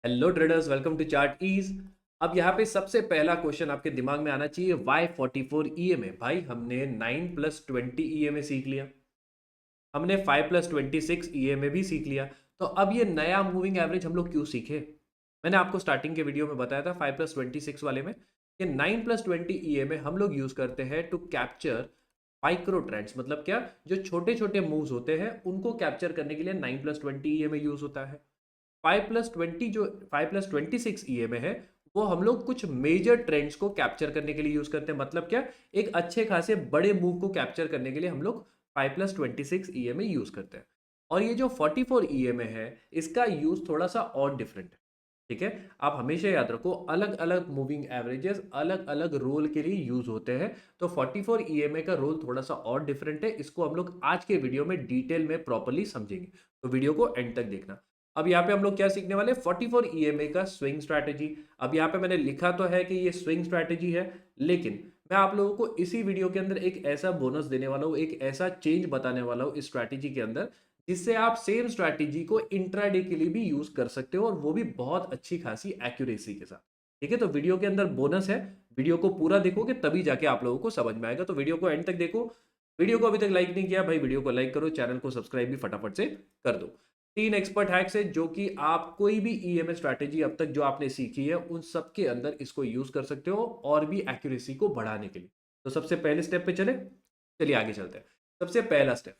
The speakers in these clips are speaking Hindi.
Hello traders, welcome to chart ease. अब यहाँ पे सबसे पहला क्वेश्चन आपके दिमाग में आना चाहिए, वाई 44 ईएमए। भाई हमने 9+20 ईएमए सीख लिया, हमने 5+26 ईएमए भी सीख लिया। तो अब ये नया मूविंग एवरेज हम लोग क्यों सीखे? मैंने आपको स्टार्टिंग के वीडियो में बताया था 5+26 वाले में कि 9+20 ईएमए हम लोग यूज करते हैं टू कैप्चर माइक्रो ट्रेंड्स। मतलब क्या, जो छोटे छोटे मूव्स होते हैं उनको कैप्चर करने के लिए 9+20 ईएमए यूज होता है। 5+20 जो 5+26 ईएमए है, वो हम लोग कुछ मेजर ट्रेंड्स को कैप्चर करने के लिए यूज करते हैं। मतलब क्या, एक अच्छे खासे बड़े मूव को कैप्चर करने के लिए हम लोग 5+26 ईएमए यूज करते हैं। और ये जो 44 ईएमए है, इसका यूज थोड़ा सा और डिफरेंट है। ठीक है, आप हमेशा याद रखो, अलग अलग मूविंग एवरेजेस अलग अलग रोल के लिए यूज होते हैं। तो 44 ईएमए का रोल थोड़ा सा और डिफरेंट है। इसको हम लोग आज के वीडियो में डिटेल में प्रॉपर्ली समझेंगे, तो वीडियो को एंड तक देखना। अब यहाँ पे हम लोग क्या सीखने वाले, 44 ईएमए का स्विंग स्ट्रैटेजी। अब यहाँ पे मैंने लिखा तो है कि ये स्विंग स्ट्रैटेजी है, लेकिन मैं आप लोगों को इसी वीडियो के अंदर एक ऐसा बोनस देने वाला हूँ, एक ऐसा चेंज बताने वाला हूँ इस स्ट्रैटेजी के अंदर, जिससे आप सेम स्ट्रैटेजी को इंट्राडे के लिए भी यूज कर सकते हो, और वो भी बहुत अच्छी खासी एक्यूरेसी के साथ। ठीक है, तो वीडियो के अंदर बोनस है, वीडियो को पूरा देखोगे तभी जाके आप लोगों को समझ में आएगा। तो वीडियो को एंड तक देखो। वीडियो को अभी तक लाइक नहीं किया भाई, वीडियो को लाइक करो, चैनल को सब्सक्राइब भी फटाफट से कर दो। 3 एक्सपर्ट हैक्स है जो कि आप कोई भी ईएमए स्ट्रैटेजी अब तक जो आपने सीखी है उन सब के अंदर इसको यूज कर सकते हो, और भी एक्यूरेसी को बढ़ाने के लिए। तो सबसे पहले स्टेप पे चले, चलिए आगे चलते हैं। सबसे पहला स्टेप,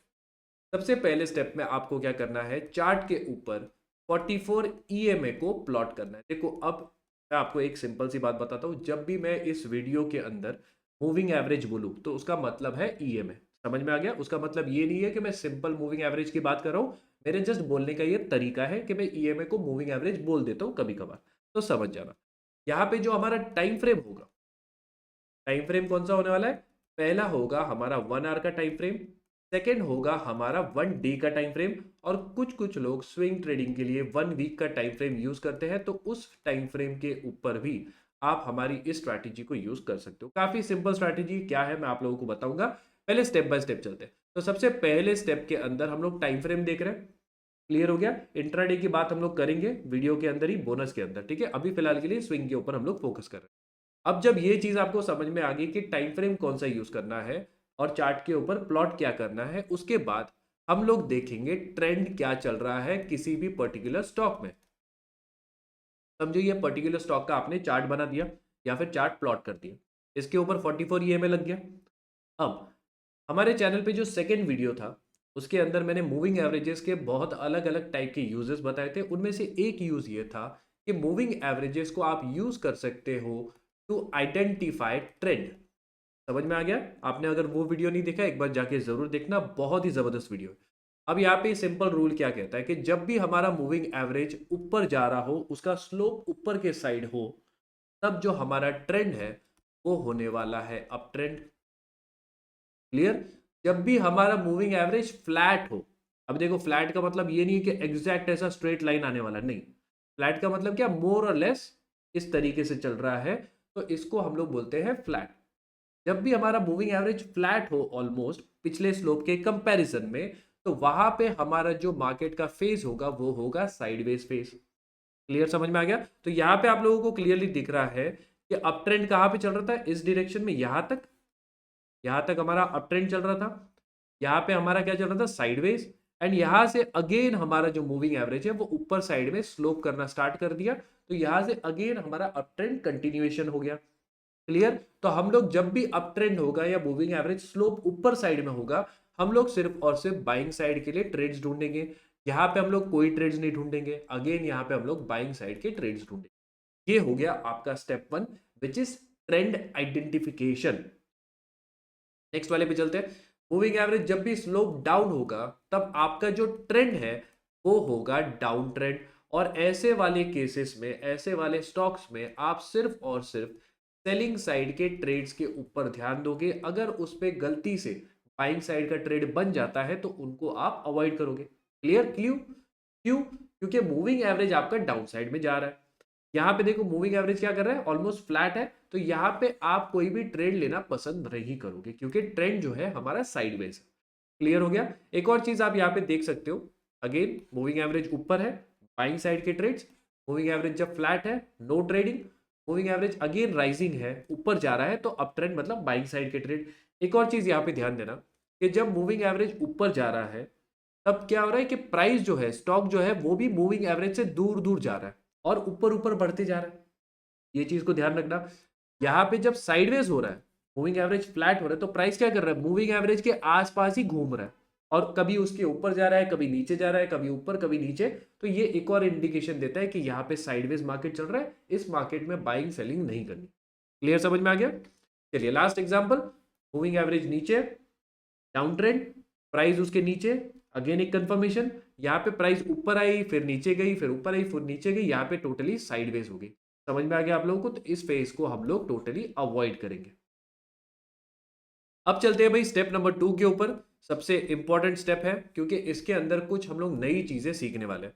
सबसे पहले स्टेप में आपको क्या करना है, चार्ट के ऊपर 44 ईएमए को प्लॉट करना है। देखो, अब मैं आपको एक सिंपल सी बात बताता हूं, जब भी मैं इस वीडियो के अंदर मूविंग एवरेज बोलूं तो उसका मतलब है ईएमए। समझ में आ गया? उसका मतलब ये नहीं है कि मैं सिंपल मूविंग एवरेज की बात कर रहा हूं, मेरे जस्ट बोलने का ये तरीका है कि मैं ईएमए को मूविंग एवरेज बोल देता हूं कभी कभार। तो समझ जाना, यहाँ पे जो हमारा टाइम फ्रेम होगा, टाइम फ्रेम कौन सा होने वाला है? पहला होगा हमारा 1 आवर का टाइम फ्रेम, सेकेंड होगा हमारा 1 डे का टाइम फ्रेम, और कुछ कुछ लोग स्विंग ट्रेडिंग के लिए 1 वीक का टाइम फ्रेम यूज करते हैं। तो उस टाइम फ्रेम के ऊपर भी आप हमारी इस स्ट्रैटेजी को यूज कर सकते हो। काफी सिंपल स्ट्रैटेजी क्या है मैं आप लोगों को बताऊंगा। पहले स्टेप बाय स्टेप चलते हैं। तो सबसे पहले स्टेप के अंदर हम लोग टाइम फ्रेम देख रहे हैं। क्लियर हो गया? इंट्राडे की बात हम लोग करेंगे वीडियो के अंदर ही, बोनस के अंदर। ठीक है, अभी फिलहाल के लिए स्विंग के ऊपर हम लोग फोकस कर रहे हैं। अब जब ये चीज आपको समझ में आ गई कि टाइम फ्रेम कौन सा यूज करना है और चार्ट के ऊपर प्लॉट क्या करना है, उसके बाद हम लोग देखेंगे ट्रेंड क्या चल रहा है किसी भी पर्टिकुलर स्टॉक में। समझो, ये पर्टिकुलर स्टॉक का आपने चार्ट बना दिया या फिर चार्ट प्लॉट कर दिया, इसके ऊपर 44 ईएमए लग गया। अब हमारे चैनल पे जो सेकेंड वीडियो था, उसके अंदर मैंने मूविंग एवरेजेस के बहुत अलग अलग टाइप के यूजेस बताए थे। उनमें से एक यूज ये था कि मूविंग एवरेजेस को आप यूज कर सकते हो टू आइडेंटिफाई ट्रेंड। समझ में आ गया? आपने अगर वो वीडियो नहीं देखा, एक बार जाके जरूर देखना, बहुत ही जबरदस्त वीडियो है। अब यहाँ पे सिंपल रूल क्या कहता है कि जब भी हमारा मूविंग एवरेज ऊपर जा रहा हो, उसका स्लोप ऊपर के साइड हो, तब जो हमारा ट्रेंड है वो होने वाला है अप ट्रेंड। क्लियर? जब भी हमारा मूविंग एवरेज फ्लैट हो, अब देखो फ्लैट का मतलब ये नहीं है कि एग्जैक्ट ऐसा स्ट्रेट लाइन आने वाला, नहीं। फ्लैट का मतलब क्या, मोर और लेस इस तरीके से चल रहा है, तो इसको हम लोग बोलते हैं फ्लैट। जब भी हमारा मूविंग एवरेज फ्लैट हो ऑलमोस्ट पिछले स्लोप के कंपैरिजन में, तो वहां पे हमारा जो मार्केट का फेज होगा वो होगा साइडवेज फेज। क्लियर? समझ में आ गया? तो यहां पे आप लोगों को क्लियरली दिख रहा है कि अप ट्रेंड कहां पे चल रहा था, इस डायरेक्शन में, यहां तक हमारा अप ट्रेंड चल रहा था। यहाँ पे हमारा क्या चल रहा था, साइडवेज। एंड यहां से अगेन हमारा जो मूविंग एवरेज है वो ऊपर साइड में स्लोप करना स्टार्ट कर दिया, तो यहां से अगेन हमारा अप ट्रेंड कंटिन्यूएशन हो गया। क्लियर? तो हम लोग जब भी अप ट्रेंड होगा या मूविंग एवरेज स्लोप ऊपर साइड में होगा, हम लोग सिर्फ और सिर्फ बाइंग साइड के लिए ट्रेड्स ढूंढेंगे। यहाँ पे हम लोग कोई ट्रेड्स नहीं ढूंढेंगे, अगेन यहाँ पे हम लोग बाइंग साइड के ट्रेड्स ढूंढेंगे। ये हो गया आपका step 1, which is trend identification. Next वाले पे चलते हैं। मूविंग एवरेज जब भी स्लोप डाउन होगा, तब आपका जो ट्रेंड है वो होगा डाउन ट्रेंड। और ऐसे वाले केसेस में, ऐसे वाले स्टॉक्स में आप सिर्फ और सिर्फ सेलिंग साइड के ट्रेड्स के ऊपर ध्यान दोगे। अगर उस पे गलती से बाइंग साइड का ट्रेड बन जाता है तो उनको आप अवॉइड करोगे। क्लियर? क्यों? क्यों? क्योंकि मूविंग एवरेज आपका डाउन साइड में जा रहा है। यहाँ पे देखो मूविंग एवरेज क्या कर रहा है, ऑलमोस्ट फ्लैट है, तो यहाँ पे आप कोई भी ट्रेड लेना पसंद नहीं करोगे क्योंकि ट्रेंड जो है हमारा साइडवेज है। क्लियर हो गया? एक और चीज आप यहाँ पे देख सकते हो, अगेन मूविंग एवरेज ऊपर है, बाइंग साइड के ट्रेड्स, मूविंग एवरेज जब फ्लैट है no trading, moving average again rising है ऊपर जा रहा है तो अप ट्रेंड मतलब बाइंग साइड के ट्रेड। एक और चीज यहाँ पे ध्यान देना कि जब मूविंग एवरेज ऊपर जा रहा है तब क्या हो रहा है कि प्राइस जो है स्टॉक जो है वो भी मूविंग एवरेज से दूर दूर जा रहा है और ऊपर ऊपर बढ़ते जा रहा है। ये चीज को ध्यान रखना। यहाँ पे जब साइडवेज हो रहा है मूविंग एवरेज फ्लैट हो रहा है तो प्राइस क्या कर रहा है मूविंग एवरेज के आसपास ही घूम रहा है और कभी उसके ऊपर जा रहा है कभी नीचे जा रहा है कभी ऊपर कभी नीचे। तो ये एक और इंडिकेशन देता है कि यहाँ पे साइडवेज मार्केट चल रहा है, इस मार्केट में बाइंग सेलिंग नहीं करनी। क्लियर समझ में आ गया? चलिए लास्ट एग्जांपल, मूविंग एवरेज नीचे डाउन ट्रेंड, प्राइस उसके नीचे, अगेन एक कंफर्मेशन, यहाँ पे प्राइस ऊपर आई फिर नीचे गई फिर ऊपर आई फिर नीचे गई, यहाँ पे टोटली साइडवेज हो गई। समझ में आ गया आप लोगों को? तो इस फेज को हम लोग टोटली अवॉइड करेंगे। अब चलते हैं भाई स्टेप नंबर 2 के ऊपर। सबसे इंपॉर्टेंट स्टेप है क्योंकि इसके अंदर कुछ हम लोग नई चीजें सीखने वाले हैं।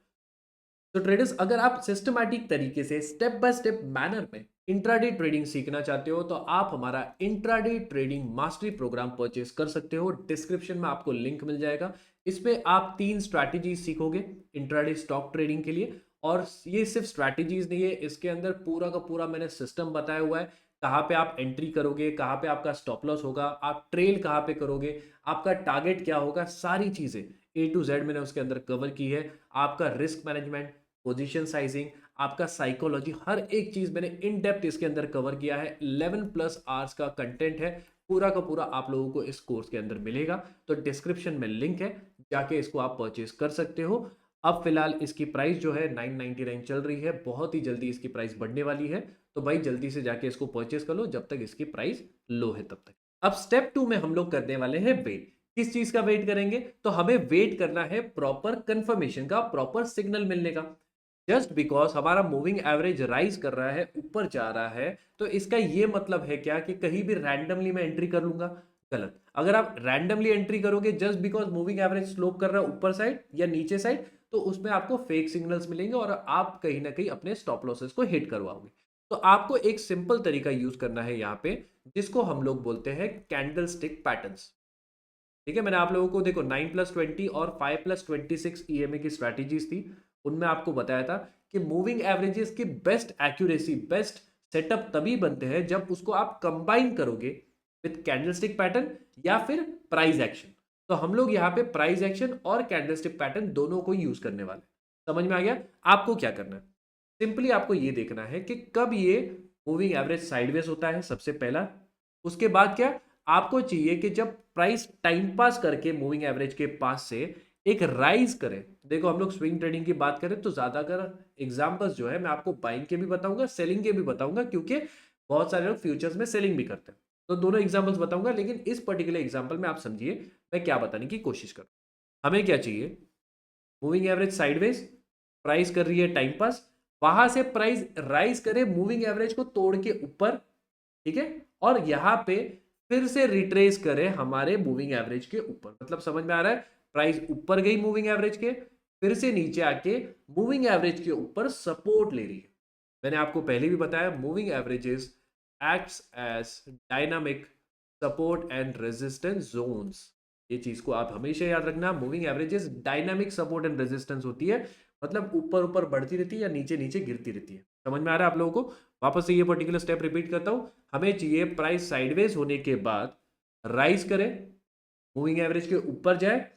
तो ट्रेडर्स अगर आप सिस्टमैटिक तरीके से स्टेप बाय स्टेप मैनर में इंट्राडे ट्रेडिंग सीखना चाहते हो तो आप हमारा intraday trading mastery programme purchase कर सकते हो। डिस्क्रिप्शन में आपको लिंक मिल जाएगा। इसमें आप 3 स्ट्रैटेजी सीखोगे इंट्राडे स्टॉक ट्रेडिंग के लिए। और ये सिर्फ स्ट्रैटेजीज नहीं है, इसके अंदर पूरा का पूरा मैंने सिस्टम बताया हुआ है। कहाँ पे आप एंट्री करोगे, कहाँ पे आपका स्टॉप लॉस होगा, आप ट्रेल कहाँ पे करोगे, आपका टारगेट क्या होगा, सारी चीजें A to Z मैंने उसके अंदर कवर की है। आपका रिस्क मैनेजमेंट, पोजीशन साइजिंग, आपका साइकोलॉजी, हर एक चीज मैंने इन डेप्थ इसके अंदर कवर किया है। 11+ आवर्स का कंटेंट है, पूरा का पूरा आप लोगों को इस कोर्स के अंदर मिलेगा। तो डिस्क्रिप्शन में लिंक है, जाके इसको आप परचेज कर सकते हो। अब फिलहाल इसकी प्राइस जो है 999 चल रही है, बहुत ही जल्दी इसकी प्राइस बढ़ने वाली है। तो भाई जल्दी से जाके इसको परचेज कर लो जब तक इसकी प्राइस लो है तब तक। अब स्टेप 2 में हम लोग करने वाले हैं वेट। किस चीज का वेट करेंगे? तो हमें वेट करना है प्रॉपर कंफर्मेशन का, प्रॉपर सिग्नल मिलने का। जस्ट बिकॉज हमारा मूविंग एवरेज राइज कर रहा है, ऊपर जा रहा है, तो इसका ये मतलब है क्या कि कहीं भी रैंडमली मैं एंट्री कर लूंगा? गलत। अगर आप रैंडमली एंट्री करोगे just because moving average slope कर रहा है ऊपर साइड या नीचे साइड, तो उसमें आपको फेक सिग्नल्स मिलेंगे और आप कहीं ना कहीं अपने स्टॉप लॉसेस को हिट करवाओगे। तो आपको एक सिंपल तरीका यूज करना है यहाँ पे, जिसको हम लोग बोलते हैं कैंडल स्टिक पैटर्न्स। ठीक है, मैंने आप लोगों को देखो 9+20 और 5+26 ईएमए की स्ट्रैटेजीज थी, उनमें आपको बताया था कि मूविंग एवरेजेस की बेस्ट एक्यूरेसी, बेस्ट सेटअप तभी बनते हैं जब उसको आप कंबाइन करोगे विथ कैंडलस्टिक पैटर्न या फिर प्राइस एक्शन। तो हम लोग यहाँ पे प्राइस एक्शन और कैंडलस्टिक पैटर्न दोनों को यूज करने वाले। समझ में आ गया? आपको क्या करना है, सिंपली आपको ये देखना है कि कब ये मूविंग एवरेज साइडवेज होता है, सबसे पहला। उसके बाद क्या आपको चाहिए कि जब प्राइस टाइम पास करके मूविंग एवरेज के पास से एक राइज करे। देखो हम लोग स्विंग ट्रेडिंग की बात करें तो ज्यादातर एग्जांपल्स जो है मैं आपको बाइंग के भी बताऊंगा, सेलिंग के भी बताऊंगा, क्योंकि बहुत सारे लोग फ्यूचर्स में सेलिंग भी करते हैं। तो दोनों एग्जांपल्स बताऊंगा, लेकिन इस पर्टिकुलर एग्जांपल में आप समझिए मैं क्या बताने की कोशिश करूं। हमें क्या चाहिए? मूविंग एवरेज साइडवेज, प्राइस कर रही है टाइम पास, वहां से प्राइस राइज करे मूविंग एवरेज को तोड़ के ऊपर, ठीक है, और यहां पे फिर से रिट्रेस करे हमारे मूविंग एवरेज के ऊपर। मतलब समझ में आ रहा है? प्राइस ऊपर गई मूविंग एवरेज के, फिर से नीचे आके मूविंग एवरेज के ऊपर सपोर्ट ले रही है। मैंने आपको पहले भी बताया moving averages acts as dynamic support and resistance zones. ये चीज को आप हमेशा याद रखना, moving averages dynamic support and resistance होती है, मतलब ऊपर ऊपर बढ़ती रहती है या नीचे नीचे गिरती रहती है। समझ में आ रहा है आप लोगों को? वापस से ये पर्टिकुलर स्टेप रिपीट करता हूं। हमें चाहिए प्राइस साइडवेज होने के बाद राइज करे, मूविंग एवरेज के ऊपर जाए,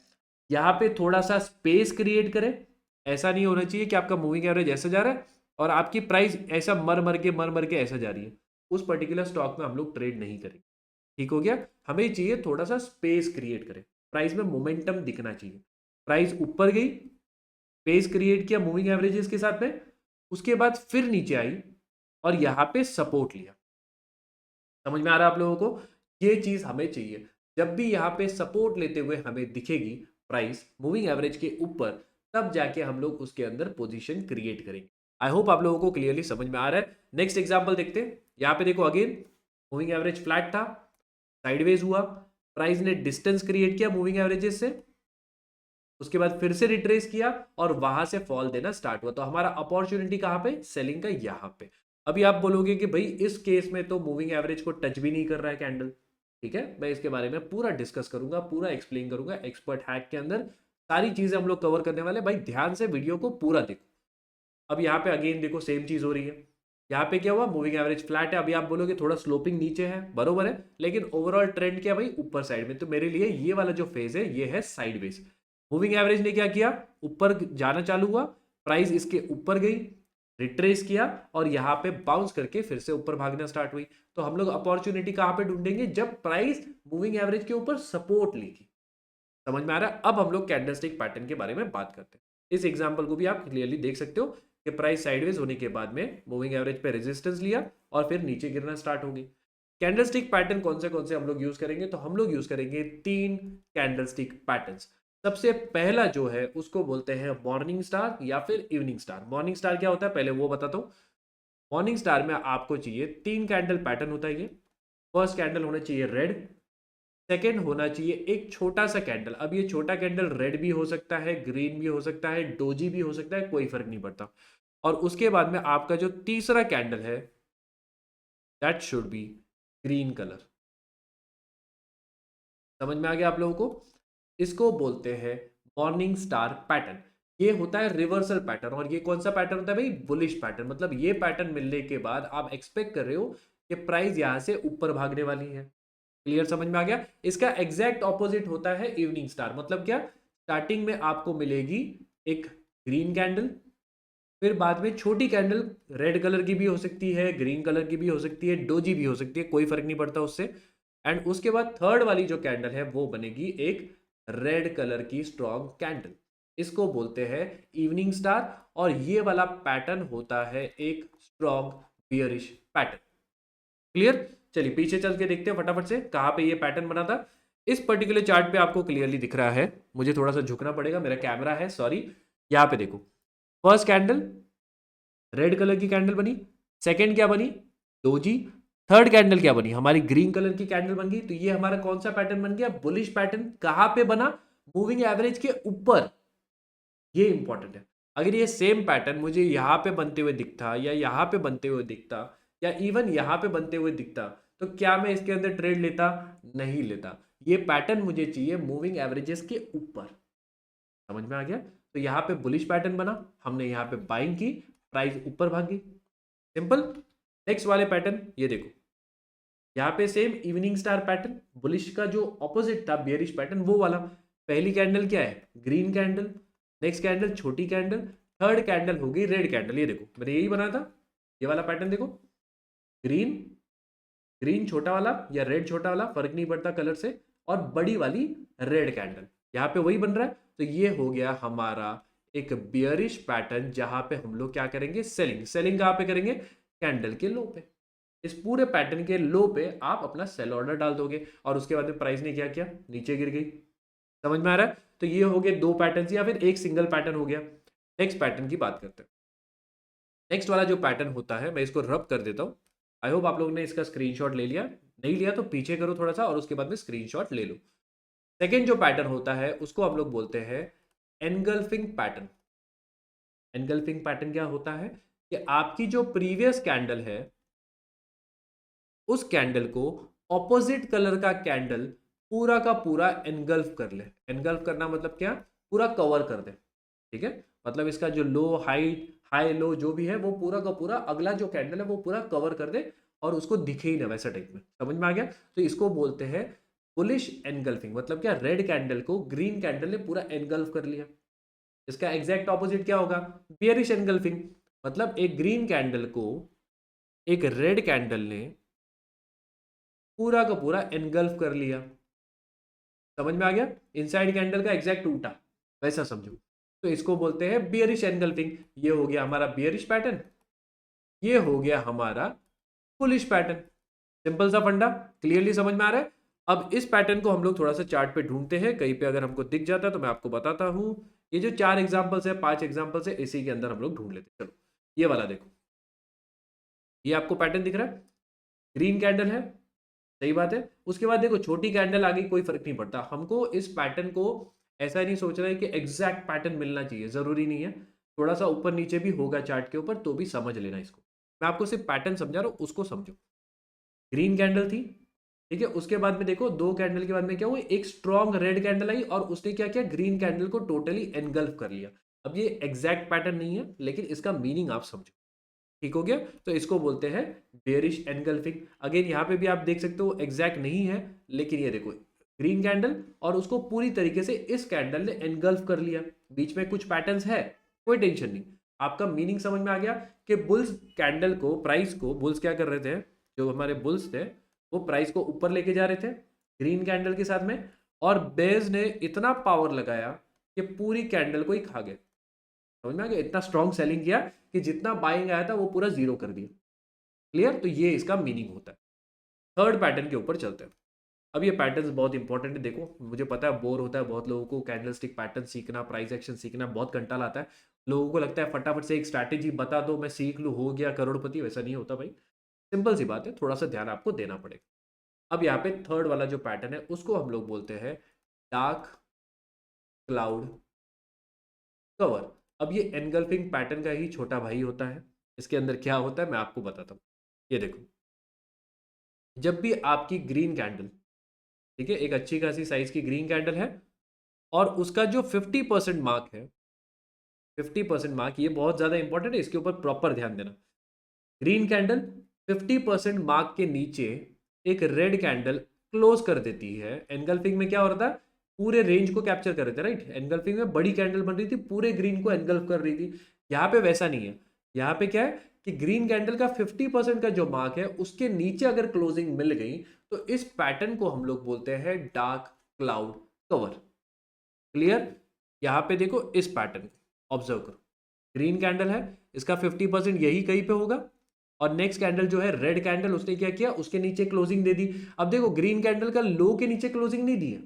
यहां पे थोड़ा सा स्पेस क्रिएट करे। ऐसा नहीं होना चाहिए कि आपका मूविंग एवरेज ऐसा जा रहा है और आपकी प्राइस ऐसा मर मर के ऐसा जा रही है। उस पर्टिकुलर स्टॉक में हम लोग ट्रेड नहीं करेंगे। ठीक हो गया? हमें चाहिए थोड़ा सा स्पेस क्रिएट करे, प्राइस में मोमेंटम दिखना चाहिए। प्राइस ऊपर गई, स्पेस क्रिएट किया मूविंग एवरेजेस के साथ में, उसके बाद फिर नीचे आई और यहां पे सपोर्ट लिया। समझ में आ रहा है आप लोगों को? ये चीज हमें चाहिए। जब भी यहाँ पे सपोर्ट लेते हुए हमें दिखेगी प्राइस मूविंग एवरेज के ऊपर, तब जाके हम लोग उसके अंदर पोजीशन क्रिएट करेंगे। आई होप आप लोगों को क्लियरली समझ में आ रहा है। नेक्स्ट एग्जांपल देखते हैं। यहाँ पे देखो अगेन मूविंग एवरेज फ्लैट था, साइडवेज हुआ, प्राइस ने डिस्टेंस क्रिएट किया मूविंग एवरेजेस से, उसके बाद फिर से रिट्रेस किया और वहां से फॉल देना स्टार्ट हुआ। तो हमारा अपॉर्चुनिटी कहां पे? सेलिंग का यहां पे। अभी आप बोलोगे कि भाई इस केस में तो मूविंग एवरेज को टच भी नहीं कर रहा है कैंडल। ठीक है, मैं इसके बारे में पूरा डिस्कस करूंगा, पूरा एक्सप्लेन करूंगा एक्सपर्ट हैक के अंदर। सारी चीजें हम लोग कवर करने वाले। भाई ध्यान से वीडियो को पूरा देखो। अब यहाँ पे अगेन देखो सेम चीज हो रही है। यहाँ पे क्या हुआ, मूविंग एवरेज फ्लैट है। अभी आप बोलोगे थोड़ा स्लोपिंग नीचे है, बरोबर है, लेकिन ओवरऑल ट्रेंड क्या भाई, ऊपर साइड में। तो मेरे लिए ये वाला जो फेज है ये है साइडवेज। मूविंग एवरेज ने क्या किया, ऊपर जाना चालू हुआ, प्राइस इसके ऊपर गई, रिट्रेस किया और यहाँ पे बाउंस करके फिर से ऊपर भागना स्टार्ट हुई। तो हम लोग अपॉर्चुनिटी कहाँ पे ढूंढेंगे, जब प्राइस मूविंग एवरेज के ऊपर सपोर्ट लेगी। समझ में आ रहा है। अब हम लोग कैंडलस्टिक पैटर्न के बारे में बात करते हैं। इस एग्जांपल को भी आप क्लियरली देख सकते हो कि प्राइस साइडवेज होने के बाद में मूविंग एवरेज पे रेजिस्टेंस लिया और फिर नीचे गिरना स्टार्ट हो गई। कैंडलस्टिक पैटर्न कौन से हम लोग यूज करेंगे, तो हम लोग यूज करेंगे 3 कैंडलस्टिक पैटर्न्स। सबसे पहला जो है उसको बोलते हैं मॉर्निंग स्टार या फिर इवनिंग स्टार। मॉर्निंग स्टार क्या होता है पहले वो बताता हूं। मॉर्निंग स्टार में आपको चाहिए 3 कैंडल पैटर्न होता है ये। फर्स्ट कैंडल होना चाहिए रेड, सेकेंड होना चाहिए एक छोटा सा कैंडल। अब ये छोटा कैंडल रेड भी हो सकता है, ग्रीन भी हो सकता है, डोजी भी हो सकता है, कोई फर्क नहीं पड़ता। और उसके बाद में आपका जो तीसरा कैंडल है that should be green colour. समझ में आ गया आप लोगों को। इसको बोलते हैं मॉर्निंग स्टार पैटर्न। ये होता है रिवर्सल पैटर्न। और ये कौन सा पैटर्न होता है भाई, बुलिश पैटर्न। मतलब ये पैटर्न मिलने के बाद आप एक्सपेक्ट कर रहे हो कि प्राइस यहां से ऊपर भागने वाली है। क्लियर, समझ में आ गया। इसका एग्जैक्ट ऑपोजिट होता है इवनिंग स्टार। मतलब क्या, स्टार्टिंग में आपको मिलेगी एक ग्रीन कैंडल, फिर बाद में छोटी कैंडल रेड कलर की भी हो सकती है, ग्रीन कलर की भी हो सकती है, डोजी भी हो सकती है, कोई फर्क नहीं पड़ता उससे। एंड उसके बाद थर्ड वाली जो कैंडल है वो बनेगी एक रेड कलर की स्ट्रॉन्ग कैंडल। इसको बोलते हैं इवनिंग स्टार। और ये वाला पैटर्न होता है एक स्ट्रॉन्ग बियरिश पैटर्न। क्लियर। चलिए पीछे चल के देखते हैं फटाफट से कहां पे ये पैटर्न बना था। इस पर्टिकुलर चार्ट पे आपको क्लियरली दिख रहा है, मुझे थोड़ा सा झुकना पड़ेगा, मेरा कैमरा है सॉरी। यहां पे देखो, फर्स्ट कैंडल रेड कलर की कैंडल बनी, सेकंड क्या बनी, डोजी, थर्ड कैंडल क्या बनी, हमारी ग्रीन कलर की कैंडल बन गई। तो ये हमारा कौन सा पैटर्न बन गया, बुलिश पैटर्न। कहां पे बना, मूविंग एवरेज के ऊपर। ये इंपॉर्टेंट है। अगर ये सेम पैटर्न मुझे यहां पे बनते हुए दिखता, या यहां पे बनते हुए दिखता, या इवन यहां पे बनते हुए दिखता, तो क्या मैं इसके अंदर ट्रेड लेता, नहीं लेता। ये पैटर्न मुझे चाहिए मूविंग एवरेजेस के ऊपर। समझ में आ गया। तो यहाँ पे बुलिश पैटर्न बना, हमने यहाँ पे बाइंग की, प्राइस ऊपर भागी, सिंपल। नेक्स्ट वाले पैटर्न ये देखो, यहाँ पे same evening star pattern, bullish का जो ऑपोजिट था बियरिश पैटर्न वो वाला। पहली कैंडल क्या है, ग्रीन कैंडल, नेक्स्ट कैंडल छोटी कैंडल, थर्ड कैंडल होगी रेड कैंडल। ये देखो मैंने यही बना था, ये वाला पैटर्न देखो, ग्रीन, ग्रीन छोटा वाला या रेड छोटा वाला फर्क नहीं पड़ता कलर से, और बड़ी वाली रेड कैंडल, यहाँ पे वही बन रहा है। तो ये हो गया हमारा एक बियरिश पैटर्न, जहां पे हम लोग क्या करेंगे, सेलिंग। सेलिंग कहां पे करेंगे, कैंडल के लो पे। इस पूरे पैटर्न के लो पे आप अपना सेल ऑर्डर डाल दोगे, और उसके बाद में प्राइस ने क्या किया, नीचे गिर गई। समझ में आ रहा है। तो ये हो गए 2 पैटर्न या फिर एक सिंगल पैटर्न हो गया। नेक्स्ट पैटर्न की बात करते हैं। नेक्स्ट वाला जो पैटर्न होता है, मैं इसको रब कर देता हूं। आई होप आप लोगों ने इसका स्क्रीनशॉट ले लिया, नहीं लिया तो पीछे करो थोड़ा सा और उसके बाद में स्क्रीनशॉट ले लो। सेकेंड जो पैटर्न होता है उसको हम लोग बोलते हैं एनगल्फिंग पैटर्न। एनगल्फिंग पैटर्न क्या होता है कि आपकी जो प्रीवियस कैंडल है उस कैंडल को ऑपोजिट कलर का कैंडल पूरा का पूरा एनगल्फ कर ले। एनगल्फ करना मतलब क्या, पूरा कवर कर दे। ठीक है, मतलब इसका जो लो हाइट, हाई लो जो भी है वो पूरा का पूरा अगला जो कैंडल है वो पूरा कवर कर दे और उसको दिखे ही ना वैसा टाइप में। समझ में आ गया। तो इसको बोलते हैं बुलिश एनगल्फिंग। मतलब क्या, रेड कैंडल को ग्रीन कैंडल ने पूरा एनगल्फ कर लिया। इसका एग्जैक्ट ऑपोजिट क्या होगा, बियरिश एनगल्फिंग। मतलब एक ग्रीन कैंडल को एक रेड कैंडल ने पूरा का पूरा एनगल्फ कर लिया। समझ में आ गया। इनसाइड कैंडल का एग्जैक्ट उल्टा, वैसा समझो। तो इसको बोलते हैं बियरिश एनगल्फिंग। ये हो गया हमारा बियरिश पैटर्न, ये हो गया हमारा बुलिश पैटर्न। सिंपल सा फंडा, क्लियरली समझ में आ रहा है। अब इस पैटर्न को हम लोग थोड़ा सा चार्ट पे ढूंढते हैं, कहीं पे अगर हमको दिख जाता है तो मैं आपको बताता हूं। ये जो 4 एग्जांपल्स है, 5 एग्जांपल्स है, इसी के अंदर हम लोग ढूंढ लेते हैं। चलो ये वाला देखो, ये आपको पैटर्न दिख रहा है, ग्रीन कैंडल है, सही बात है। उसके बाद देखो छोटी कैंडल आ गई, कोई फर्क नहीं पड़ता हमको। इस पैटर्न को ऐसा नहीं सोच रहा है कि एग्जैक्ट पैटर्न मिलना चाहिए, जरूरी नहीं है। थोड़ा सा ऊपर नीचे भी होगा चार्ट के ऊपर तो भी समझ लेना इसको। मैं आपको सिर्फ पैटर्न समझा रहा हूं, उसको समझो। ग्रीन कैंडल थी, ठीक है। उसके बाद में देखो 2 कैंडल के बाद में क्या हुआ, एक स्ट्रॉन्ग रेड कैंडल आई और उसने क्या किया, ग्रीन कैंडल को टोटली एनगल्फ कर लिया। अब ये एग्जैक्ट पैटर्न नहीं है, लेकिन इसका मीनिंग आप समझो। ठीक हो गया? तो इसको बोलते हैं बेयरिश एनगल्फिंग। अगेन यहाँ पे भी आप देख सकते हो एग्जैक्ट नहीं है, लेकिन ये देखो ग्रीन कैंडल और उसको पूरी तरीके से इस कैंडल ने एनगल्फ कर लिया। बीच में कुछ पैटर्न्स है, कोई टेंशन नहीं। आपका मीनिंग समझ में आ गया कि बुल्स कैंडल को, प्राइस को, बुल्स क्या कर रहे थे, जो हमारे बुल्स थे वो प्राइस को ऊपर लेके जा रहे थे ग्रीन कैंडल के साथ में, और बेयर्स ने इतना पावर लगाया कि पूरी कैंडल को ही खा गए। समझ में आ गया? इतना स्ट्रॉन्ग सेलिंग किया कि जितना बाइंग आया था वो पूरा जीरो कर दिया। क्लियर? तो ये इसका मीनिंग होता है। थर्ड पैटर्न के ऊपर चलते हैं। अब ये पैटर्न्स बहुत इंपॉर्टेंट है। देखो मुझे पता है बोर होता है बहुत लोगों को, कैंडलस्टिक पैटर्न सीखना, प्राइस एक्शन सीखना बहुत कंटाल आता है। लोगों को लगता है फटाफट से एक स्ट्रैटेजी बता दो, मैं सीख लूँ, हो गया करोड़पति। वैसा नहीं होता भाई, सिंपल सी बात है, थोड़ा सा ध्यान आपको देना पड़ेगा। अब यहाँ पे थर्ड वाला जो पैटर्न है उसको हम लोग बोलते हैं डार्क क्लाउड कवर। अब ये एनगल्फिंग पैटर्न का ही छोटा भाई होता है। इसके अंदर क्या होता है मैं आपको बताता हूँ। ये देखो, जब भी आपकी ग्रीन कैंडल, ठीक है, एक अच्छी खासी साइज की ग्रीन कैंडल है और उसका जो 50% मार्क है, 50% मार्क, ये बहुत ज्यादा इंपॉर्टेंट है, इसके ऊपर प्रॉपर ध्यान देना। ग्रीन कैंडल 50% मार्क के नीचे एक रेड कैंडल क्लोज कर देती है। एनगल्फिंग में क्या हो रहा था, पूरे रेंज को कैप्चर कर रहे थे, राइट? एनगल्फिंग में बड़ी कैंडल बन रही थी, पूरे ग्रीन को एनगल्फ कर रही थी। यहाँ पे वैसा नहीं है। यहाँ पे क्या है कि ग्रीन कैंडल का 50% का जो मार्क है उसके नीचे अगर क्लोजिंग मिल गई तो इस पैटर्न को हम लोग बोलते हैं डार्क क्लाउड कवर। क्लियर? यहाँ पे देखो इस पैटर्न को ऑब्जर्व करो, ग्रीन कैंडल है, इसका 50% यही कहीं पे होगा, और नेक्स्ट कैंडल जो है रेड कैंडल, उसने क्या किया, उसके नीचे क्लोजिंग दे दी। अब देखो ग्रीन कैंडल का लो के नीचे क्लोजिंग नहीं दी है,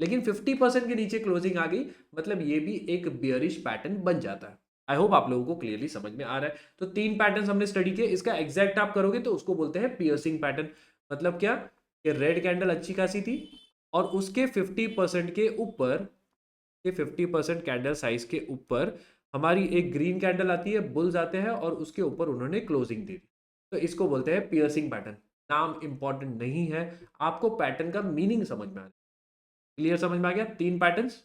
लेकिन 50% के नीचे क्लोजिंग आ गई, मतलब ये भी एक बियरिश पैटर्न बन जाता है। आई होप आप लोगों को क्लियरली समझ में आ रहा है। तो तीन पैटर्न हमने स्टडी किए, इसका एग्जैक्ट आप करोगे तो उसको बोलते हैं पियर्सिंग पैटर्न। मतलब क्या कि रेड कैंडल अच्छी खासी थी और उसके 50% के ऊपर, ये 50% कैंडल साइज के ऊपर हमारी एक ग्रीन कैंडल आती है, बुल्स आते हैं और उसके ऊपर उन्होंने क्लोजिंग दी। तो इसको बोलते हैं पियर्सिंग पैटर्न। नाम इंपॉर्टेंट नहीं है, आपको पैटर्न का मीनिंग समझ में आ जाए। क्लियर? समझ में आ गया तीन पैटर्न्स।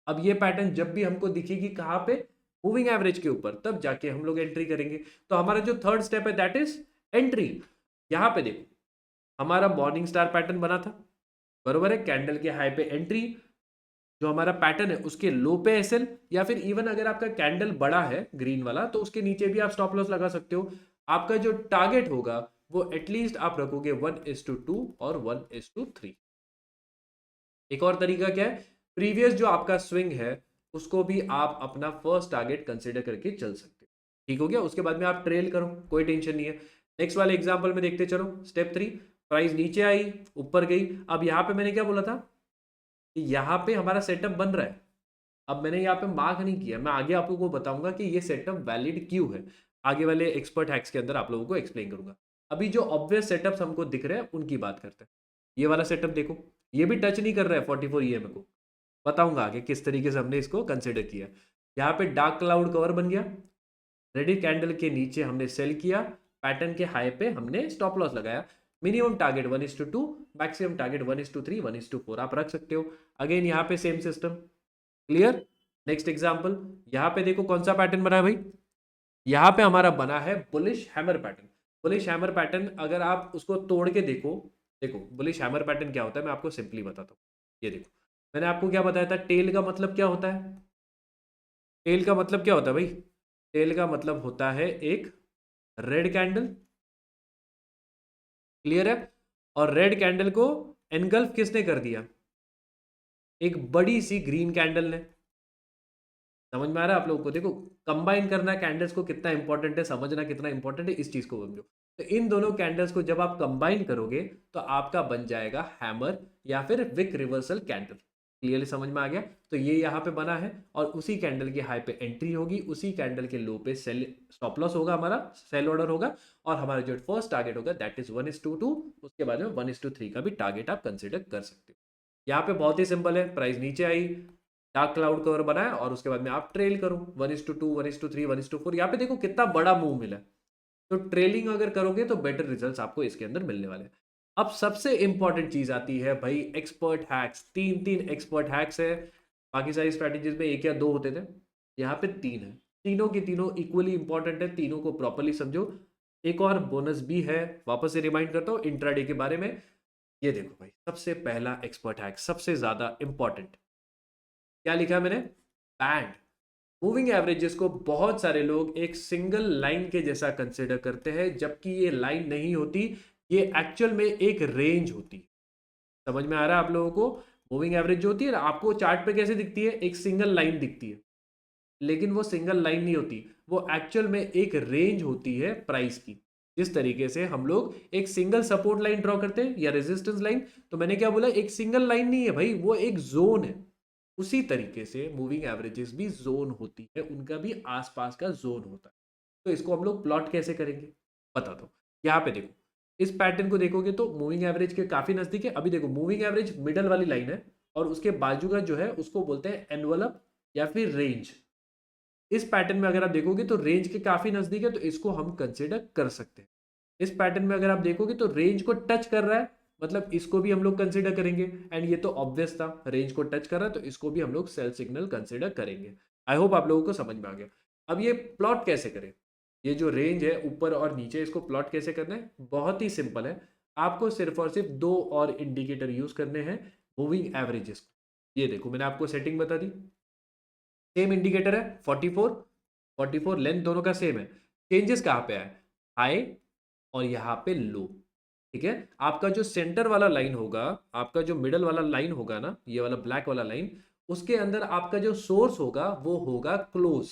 अब ये पैटर्न जब भी हमको दिखेगी कहां पे, मूविंग एवरेज के ऊपर, तब जाके हम लोग एंट्री करेंगे। तो हमारा जो थर्ड स्टेप है दैट इज एंट्री। यहां पे देखो हमारा मॉर्निंग स्टार पैटर्न बना था, बरोबर है? कैंडल के हाई पे एंट्री, जो हमारा पैटर्न है उसके लो पे एसएल, या फिर इवन अगर आपका कैंडल बड़ा है ग्रीन वाला तो उसके नीचे भी आप स्टॉप लॉस लगा सकते हो। आपका जो टारगेट होगा वो एटलीस्ट आप रखोगे 1:2 और 1:3। एक और तरीका क्या है, प्रीवियस जो आपका स्विंग है उसको भी आप अपना फर्स्ट टारगेट कंसिडर करके चल सकते हो। ठीक हो गया? उसके बाद में आप ट्रेल करो, कोई टेंशन नहीं है। नेक्स्ट वाले एग्जांपल में देखते चलो, स्टेप 3, प्राइस नीचे आई ऊपर गई। अब यहाँ पे मैंने क्या बोला था कि यहाँ पे हमारा सेटअप बन रहा है। अब मैंने यहाँ पे मार्क नहीं किया, मैं आगे आप लोगों को बताऊंगा कि ये सेटअप वैलिड क्यों है। आगे वाले एक्सपर्ट हैक्स के अंदर आप लोगों को एक्सप्लेन करूंगा। अभी जो ऑब्वियस सेटअप्स हमको दिख रहे हैं उनकी बात करते हैं। ये वाला सेटअप देखो, ये भी टच नहीं कर रहा है 44 ईएमए को। बताऊंगा आगे किस तरीके से हमने इसको कंसिडर किया। यहाँ पे डार्क क्लाउड कवर बन गया, रेडी कैंडल के नीचे हमने सेल किया, पैटर्न के हाई पे हमने स्टॉप लॉस लगाया। मिनिमम टारगेट 1:2, मैक्सिमम टारगेट 1:3, 1:4 आप रख सकते हो। अगेन यहाँ पे same system. Clear? Next example, यहाँ पे देखो कौन सा पैटर्न बना है भाई, यहाँ पे हमारा बना है bullish hammer pattern. Bullish hammer pattern अगर आप उसको तोड़ के देखो, देखो बुलिश हैमर पैटर्न क्या होता है मैं आपको सिंपली बताता हूँ। ये देखो मैंने आपको क्या बताया था, टेल का मतलब क्या होता है, टेल का मतलब क्या होता है भाई, टेल का मतलब होता है एक रेड कैंडल। क्लियर है? और रेड कैंडल को एनगल्फ किसने कर दिया, एक बड़ी सी ग्रीन कैंडल ने। समझ में आ रहा है आप लोगों को? देखो कंबाइन करना कैंडल्स को कितना इंपॉर्टेंट है, समझना कितना इंपॉर्टेंट है, इस चीज को समझो। तो इन दोनों कैंडल्स को जब आप कंबाइन करोगे तो आपका बन जाएगा हैमर या फिर विक रिवर्सल कैंडल। क्लियरली समझ में आ गया? तो ये यहाँ पे बना है और उसी कैंडल के हाई पे एंट्री होगी, उसी कैंडल के लो पे सेल, स्टॉप लॉस होगा, हमारा सेल ऑर्डर होगा, और हमारा जो फर्स्ट टारगेट होगा दैट इज 1:2। उसके बाद में 1:3 का भी टारगेट आप कंसिडर कर सकते हो। यहाँ पे बहुत ही सिंपल है, प्राइस नीचे आई, डार्क क्लाउड कवर बनाया और उसके बाद में आप ट्रेल करो 1:2, 1:3, 1:4। यहाँ पे देखो कितना बड़ा मूव मिला। तो ट्रेलिंग अगर करोगे तो बेटर रिजल्ट्स आपको इसके अंदर मिलने वाले हैं। अब सबसे इंपॉर्टेंट चीज आती है भाई एक्सपर्ट हैक्स। तीन तीन एक्सपर्ट हैक्स है, बाकी सारी स्ट्रैटेजीज में एक या दो होते थे। यहाँ पे 3 है, तीनों के तीनों इक्वली इंपॉर्टेंट है, तीनों को प्रॉपरली समझो। एक और बोनस भी है, वापस से रिमाइंड करता हूँ इंट्राडे के बारे में। ये देखो भाई, सबसे पहला एक्सपर्ट हैक, सबसे ज्यादा इंपॉर्टेंट, क्या लिखा है मैंने? बैंड। मूविंग एवरेजेस को बहुत सारे लोग एक सिंगल लाइन के जैसा कंसिडर करते हैं, जबकि ये लाइन नहीं होती, ये एक्चुअल में एक रेंज होती है। समझ में आ रहा है आप लोगों को? मूविंग एवरेज जो होती है ना, आपको चार्ट पे कैसे दिखती है? एक सिंगल लाइन दिखती है, लेकिन वो सिंगल लाइन नहीं होती, वो एक्चुअल में एक रेंज होती है प्राइस की। जिस तरीके से हम लोग एक सिंगल सपोर्ट लाइन ड्रॉ करते हैं या रेजिस्टेंस लाइन, तो मैंने क्या बोला? एक सिंगल लाइन नहीं है भाई, वो एक जोन है। उसी तरीके से मूविंग एवरेजेस भी जोन होती है, उनका भी आसपास का जोन होता है। तो इसको हम लोग प्लॉट कैसे करेंगे, बता दो। यहाँ पे देखो, इस पैटर्न को देखोगे तो मूविंग एवरेज के काफी नजदीक है। अभी देखो, मूविंग एवरेज मिडल वाली लाइन है, और उसके बाजू का जो है उसको बोलते हैं एनवलप या फिर रेंज। इस पैटर्न में अगर आप देखोगे तो रेंज के काफी नजदीक है, तो इसको हम कंसिडर कर सकते हैं। इस पैटर्न में अगर आप देखोगे तो रेंज को टच कर रहा है, मतलब इसको भी हम लोग कंसिडर करेंगे। एंड ये तो ऑब्वियस था, रेंज को टच कर रहा है, तो इसको भी हम लोग सेल सिग्नल कंसिडर करेंगे। आई होप आप लोगों को समझ में आ गया। अब ये प्लॉट कैसे करें? ये जो रेंज है ऊपर और नीचे, इसको प्लॉट कैसे करना है? बहुत ही सिंपल है। आपको सिर्फ और सिर्फ दो और इंडिकेटर यूज करने हैं मूविंग एवरेजेस। ये देखो, मैंने आपको सेटिंग बता दी, सेम इंडिकेटर है 44, 44 लेंथ दोनों का सेम है। चेंजेस कहाँ पे है? हाई और यहाँ पे लो। ठीक है, आपका जो सेंटर वाला लाइन होगा, आपका जो मिडल वाला लाइन होगा ना, ये वाला ब्लैक वाला लाइन, उसके अंदर आपका जो सोर्स होगा वो होगा क्लोज,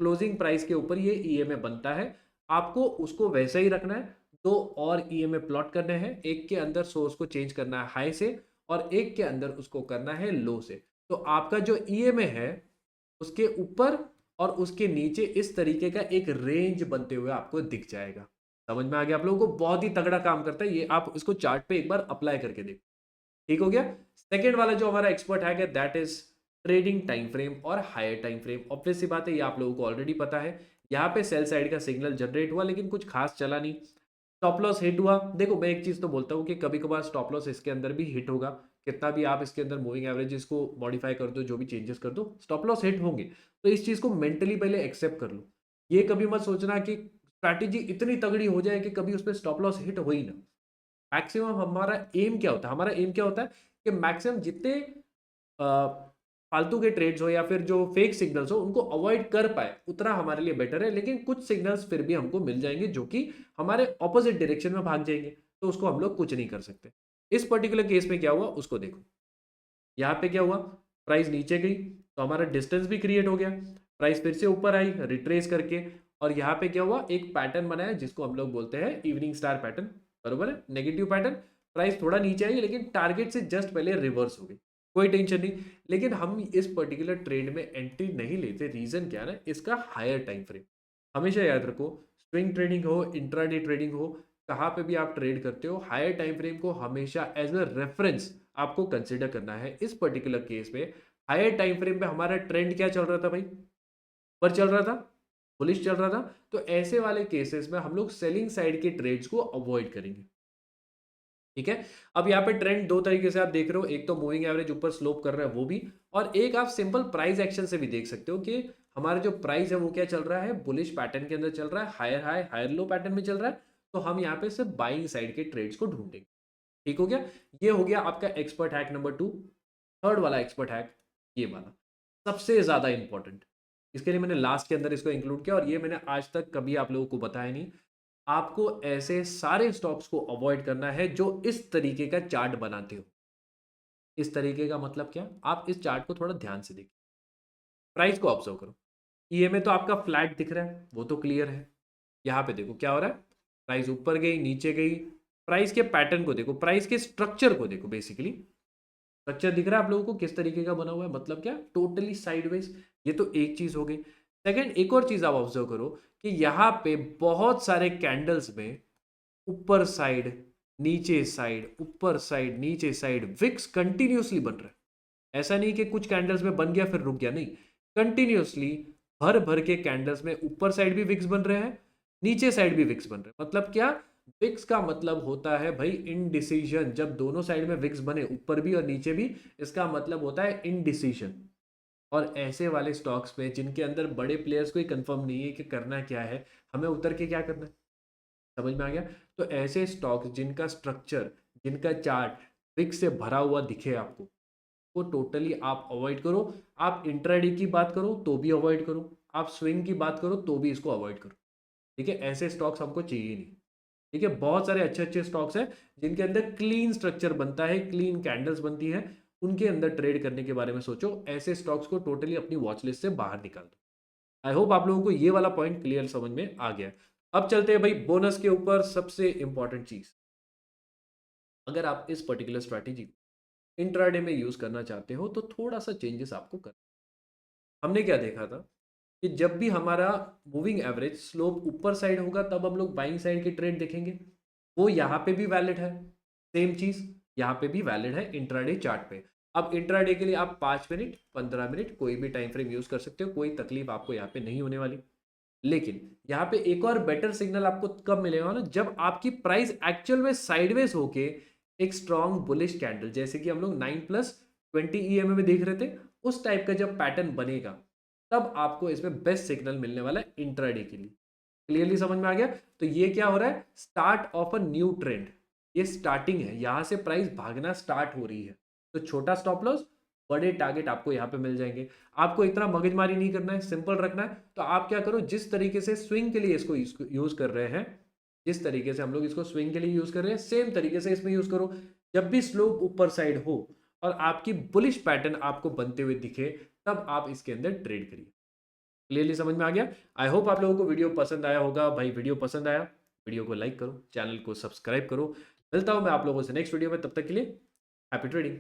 क्लोजिंग प्राइस के ऊपर ये ईएमए बनता है। आपको उसको वैसा ही रखना है। दो और ईएमए प्लॉट करने हैं, एक के अंदर सोर्स को चेंज करना है हाई से, और एक के अंदर उसको करना है लो से। तो आपका जो ईएमए है उसके ऊपर और उसके नीचे इस तरीके का एक रेंज बनते हुए आपको दिख जाएगा। समझ में आ गया आप लोगों को? बहुत ही तगड़ा काम करता है ये, आप इसको चार्ट पे एक बार अप्लाई करके देखो। ठीक हो गया। सेकंड वाला जो हमारा एक्सपर्ट हैक है, that is trading time frame और हायर टाइम फ्रेम। ऑब्वियस सी बात है, ये आप लोगों को ऑलरेडी पता है। यहाँ पे सेल साइड का सिग्नल जनरेट हुआ, लेकिन कुछ खास चला नहीं। स्टॉप लॉस हिट हुआ। देखो, मैं एक चीज तो बोलता हूँ कि कभी कभार स्टॉप लॉस इसके अंदर भी हिट होगा। कितना भी आप इसके अंदर मूविंग एवरेजेस को मॉडिफाई कर दो, जो भी चेंजेस कर दो, स्टॉप लॉस हिट होंगे। तो इस चीज को मेंटली पहले एक्सेप्ट कर लो। ये कभी मत सोचना कि स्ट्रैटेजी इतनी तगड़ी हो जाए कि कभी उस पर स्टॉप लॉस हिट हो ही ना। मैक्सिमम हमारा एम क्या होता है? हमारा एम क्या होता है कि मैक्सिमम जितने फालतू के ट्रेड्स हो या फिर जो फेक सिग्नल्स हो उनको अवॉइड कर पाए, उतना हमारे लिए बेटर है। लेकिन कुछ सिग्नल्स फिर भी हमको मिल जाएंगे जो कि हमारे ऑपोजिट डायरेक्शन में भाग जाएंगे, तो उसको हम लोग कुछ नहीं कर सकते। इस पर्टिकुलर केस में क्या हुआ उसको देखो। यहाँ पे क्या हुआ? प्राइस नीचे गई तो हमारा डिस्टेंस भी क्रिएट हो गया, प्राइस फिर से ऊपर आई रिट्रेस करके, और यहाँ पे क्या हुआ? एक पैटर्न बनाया जिसको हम लोग बोलते हैं इवनिंग स्टार पैटर्न। बरोबर है, नेगेटिव पैटर्न। प्राइस थोड़ा नीचे आई, लेकिन टारगेट से जस्ट पहले रिवर्स हो गई, कोई टेंशन नहीं। लेकिन हम इस पर्टिकुलर ट्रेड में एंट्री नहीं लेते, रीजन क्या है ना, इसका हायर टाइम फ्रेम। हमेशा याद रखो, स्विंग ट्रेडिंग हो, इंट्राडे ट्रेडिंग हो, कहाँ पे भी आप ट्रेड करते हो, हायर टाइम फ्रेम को हमेशा एज अ रेफरेंस आपको कंसिडर करना है। इस पर्टिकुलर केस में हायर टाइम फ्रेम पे हमारा ट्रेंड क्या चल रहा था भाई? ऊपर चल रहा था, बुलिश चल रहा था। तो ऐसे वाले केसेस में हम लोग सेलिंग साइड के ट्रेड्स को अवॉइड करेंगे। ठीक है, अब यहाँ पे ट्रेंड दो तरीके से आप देख रहे हो, एक तो मूविंग एवरेज ऊपर स्लोप कर रहा है वो भी, और एक आप सिंपल प्राइस एक्शन से भी देख सकते हो कि हमारा जो प्राइस है वो क्या चल रहा है, बुलिश पैटर्न के अंदर चल रहा है, higher high higher low pattern में चल रहा है। तो हम यहाँ पे सिर्फ बाइंग साइड के ट्रेड्स को ढूंढेंगे। ठीक हो गया, ये हो गया आपका एक्सपर्ट हैक नंबर 2। थर्ड वाला एक्सपर्ट हैक, ये वाला सबसे ज्यादा इंपॉर्टेंट, इसके लिए मैंने लास्ट के अंदर इसको इंक्लूड किया, और ये मैंने आज तक कभी आप लोगों को बताया नहीं। आपको ऐसे सारे स्टॉक्स को अवॉइड करना है जो इस तरीके का चार्ट बनाते हो। इस तरीके का मतलब क्या? आप इस चार्ट को थोड़ा ध्यान से देखिए, प्राइस को ऑब्जर्व करो। ईएमए तो आपका फ्लैट दिख रहा है, वो तो क्लियर है। यहाँ पे देखो क्या हो रहा है, प्राइस ऊपर गई नीचे गई। प्राइस के पैटर्न को देखो, प्राइस के स्ट्रक्चर को देखो। बेसिकली स्ट्रक्चर दिख रहा है आप लोगों को किस तरीके का बना हुआ है? मतलब क्या? Totally sideways. ये तो एक चीज हो गई। सेकंड, एक और चीज आप ऑब्जर्व करो कि यहाँ पे बहुत सारे कैंडल्स में ऊपर साइड नीचे साइड, ऊपर साइड नीचे साइड, विक्स कंटिन्यूसली बन रहा है। ऐसा नहीं कि कुछ कैंडल्स में बन गया फिर रुक गया, नहीं, कंटिन्यूसली भर भर के कैंडल्स में ऊपर साइड भी विक्स बन रहे हैं, नीचे साइड भी विक्स बन रहे हैं। मतलब क्या? विक्स का मतलब होता है भाई इनडिसीजन। जब दोनों साइड में विक्स बने, ऊपर भी और नीचे भी, इसका मतलब होता है इनडिसीजन। और ऐसे वाले स्टॉक्स पे जिनके अंदर बड़े प्लेयर्स को ही कंफर्म नहीं है कि करना क्या है, हमें उतर के क्या करना है, समझ में आ गया। तो ऐसे स्टॉक्स जिनका स्ट्रक्चर, जिनका चार्ट विक से भरा हुआ दिखे आपको, वो टोटली आप अवॉइड करो। आप इंट्राडे की बात करो तो भी अवॉइड करो, आप स्विंग की बात करो तो भी इसको अवॉइड करो। ठीक है, ऐसे स्टॉक्स हमको चाहिए नहीं। ठीक है, बहुत सारे अच्छे अच्छे स्टॉक्स हैं जिनके अंदर क्लीन स्ट्रक्चर बनता है, क्लीन कैंडल्स बनती है, उनके अंदर ट्रेड करने के बारे में सोचो। ऐसे स्टॉक्स को टोटली अपनी वॉच लिस्ट से बाहर निकाल दो। आई होप आप लोगों को ये वाला पॉइंट क्लियर समझ में आ गया। अब चलते हैं भाई बोनस के ऊपर। सबसे इंपॉर्टेंट चीज, अगर आप इस पर्टिकुलर स्ट्रैटेजी इंट्राडे में यूज करना चाहते हो तो थोड़ा सा चेंजेस आपको कर। हमने क्या देखा था कि जब भी हमारा मूविंग एवरेज स्लोप ऊपर साइड होगा तब हम लोग बाइंग साइड की ट्रेड देखेंगे। वो यहाँ पे भी वैलिड है, सेम चीज यहाँ पे भी वैलिड है इंट्राडे चार्ट पे। अब इंट्राडे के लिए आप 5 मिनट 15 मिनट कोई भी टाइम फ्रेम यूज कर सकते हो, कोई तकलीफ आपको यहाँ पे नहीं होने वाली। लेकिन यहाँ पे एक और बेटर सिग्नल आपको कब मिलेगा ना, जब आपकी प्राइस एक्चुअल में साइडवेज होके एक स्ट्रॉन्ग बुलिश कैंडल, जैसे कि हम लोग 9+20 ईएमए में देख रहे थे, उस टाइप का जब पैटर्न बनेगा, तब आपको इसमें बेस्ट सिग्नल मिलने वाला है इंट्राडे के लिए। क्लियरली समझ में आ गया। तो ये क्या हो रहा है, start of a new trend, ये स्टार्टिंग है, यहां से प्राइस भागना स्टार्ट हो रही है। तो छोटा स्टॉप लॉस, बड़े टारगेट आपको यहाँ पे मिल जाएंगे। आपको इतना मगजमारी नहीं करना है, सिंपल रखना है। तो आप क्या करो, जिस तरीके से स्विंग के लिए इसको यूज कर रहे हैं, जिस तरीके से हम लोग इसको स्विंग के लिए यूज कर रहे हैं, सेम तरीके से इसमें यूज करो। जब भी स्लोप ऊपर साइड हो और आपकी बुलिश पैटर्न आपको बनते हुए दिखे, तब आप इसके अंदर ट्रेड करिए। क्लियरली समझ में आ गया। आई होप आप लोगों को वीडियो पसंद आया होगा। भाई वीडियो पसंद आया, वीडियो को लाइक करो, चैनल को सब्सक्राइब करो। मिलता हूं मैं आप लोगों से नेक्स्ट वीडियो में, तब तक के लिए हैप्पी ट्रेडिंग।